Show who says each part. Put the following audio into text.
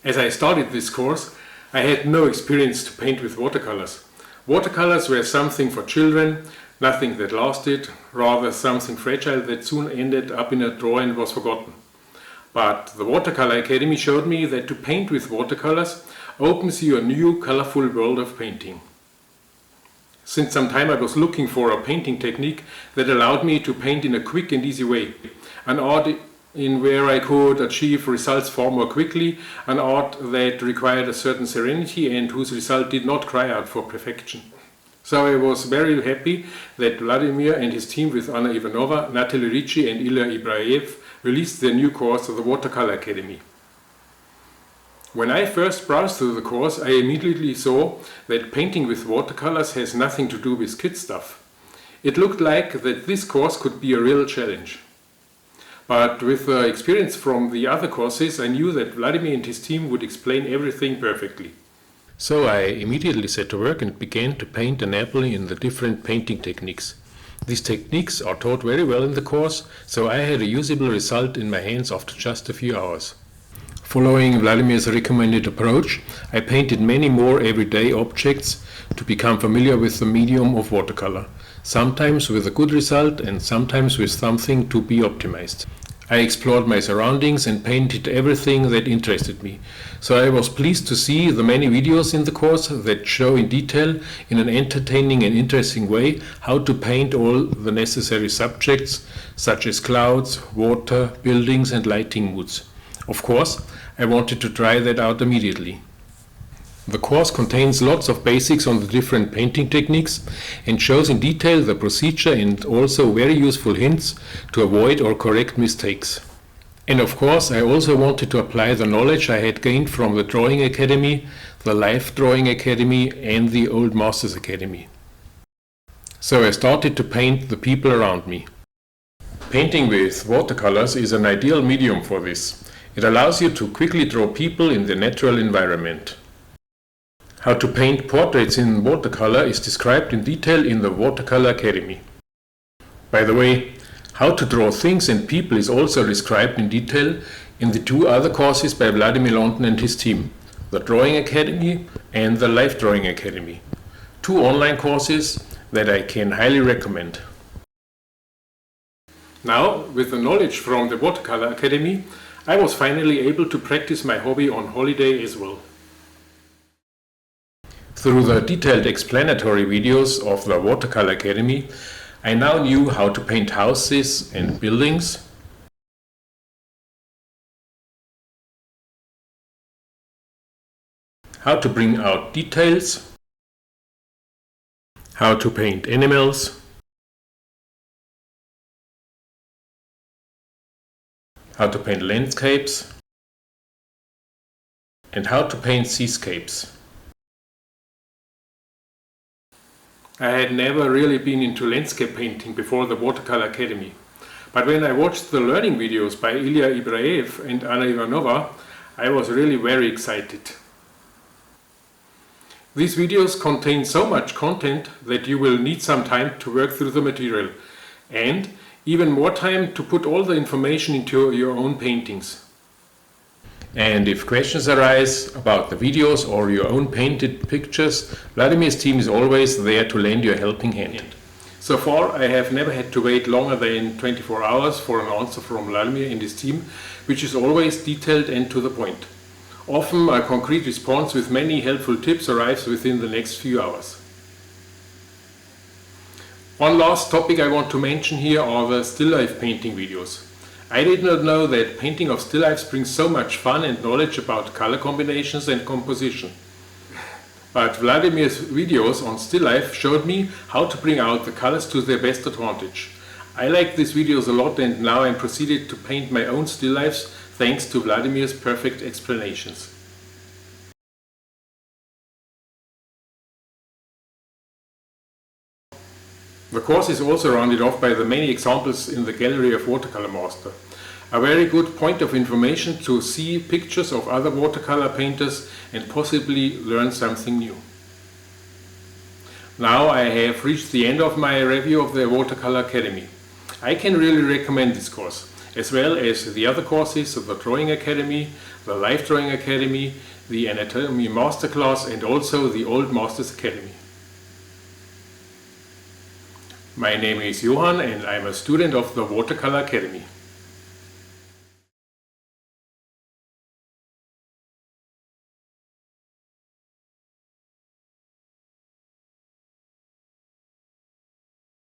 Speaker 1: As I started this course, I had no experience to paint with watercolors. Watercolors were something for children, nothing that lasted, rather something fragile that soon ended up in a drawer and was forgotten. But the Watercolor Academy showed me that to paint with watercolors opens you a new colorful world of painting. Since some time I was looking for a painting technique that allowed me to paint in a quick and easy way, an art in where I could achieve results far more quickly, an art that required a certain serenity and whose result did not cry out for perfection. So I was very happy that Vladimir and his team with Anna Ivanova, Natalie Ricci and Ilya Ibrahim released their new course of the Watercolor Academy. When I first browsed through the course, I immediately saw that painting with watercolors has nothing to do with kid stuff. It looked like that this course could be a real challenge. But with the experience from the other courses, I knew that Vladimir and his team would explain everything perfectly. So I immediately set to work and began to paint an apple in the different painting techniques. These techniques are taught very well in the course, so I had a usable result in my hands after just a few hours. Following Vladimir's recommended approach, I painted many more everyday objects to become familiar with the medium of watercolor, sometimes with a good result and sometimes with something to be optimized. I explored my surroundings and painted everything that interested me, so I was pleased to see the many videos in the course that show in detail, in an entertaining and interesting way, how to paint all the necessary subjects such as clouds, water, buildings and lighting moods. Of course, I wanted to try that out immediately. The course contains lots of basics on the different painting techniques and shows in detail the procedure and also very useful hints to avoid or correct mistakes. And of course, I also wanted to apply the knowledge I had gained from the Drawing Academy, the Life Drawing Academy and the Old Masters Academy. So I started to paint the people around me. Painting with watercolors is an ideal medium for this. It allows you to quickly draw people in their natural environment. How to paint portraits in watercolor is described in detail in the Watercolor Academy. By the way, how to draw things and people is also described in detail in the two other courses by Vladimir London and his team, the Drawing Academy and the Life Drawing Academy. Two online courses that I can highly recommend. Now, with the knowledge from the Watercolor Academy, I was finally able to practice my hobby on holiday as well. Through the detailed explanatory videos of the Watercolor Academy, I now knew how to paint houses and buildings, how to bring out details, how to paint animals, how to paint landscapes, and how to paint seascapes. I had never really been into landscape painting before the Watercolor Academy, but when I watched the learning videos by Ilya Ibrahim and Anna Ivanova, I was really very excited. These videos contain so much content that you will need some time to work through the material, and even more time to put all the information into your own paintings. And if questions arise about the videos or your own painted pictures, Vladimir's team is always there to lend you a helping hand. So far, I have never had to wait longer than 24 hours for an answer from Vladimir and his team, which is always detailed and to the point. Often a concrete response with many helpful tips arrives within the next few hours. One last topic I want to mention here are the still life painting videos. I did not know that painting of still lifes brings so much fun and knowledge about color combinations and composition. But Vladimir's videos on still life showed me how to bring out the colors to their best advantage. I like these videos a lot and now I'm proceeded to paint my own still lifes thanks to Vladimir's perfect explanations. The course is also rounded off by the many examples in the gallery of Watercolor Master. A very good point of information to see pictures of other watercolor painters and possibly learn something new. Now I have reached the end of my review of the Watercolor Academy. I can really recommend this course. as well as the other courses of the Drawing Academy, the Life Drawing Academy, the Anatomy Masterclass, and also the Old Masters Academy. My name is Johann and I'm a student of the Watercolor Academy.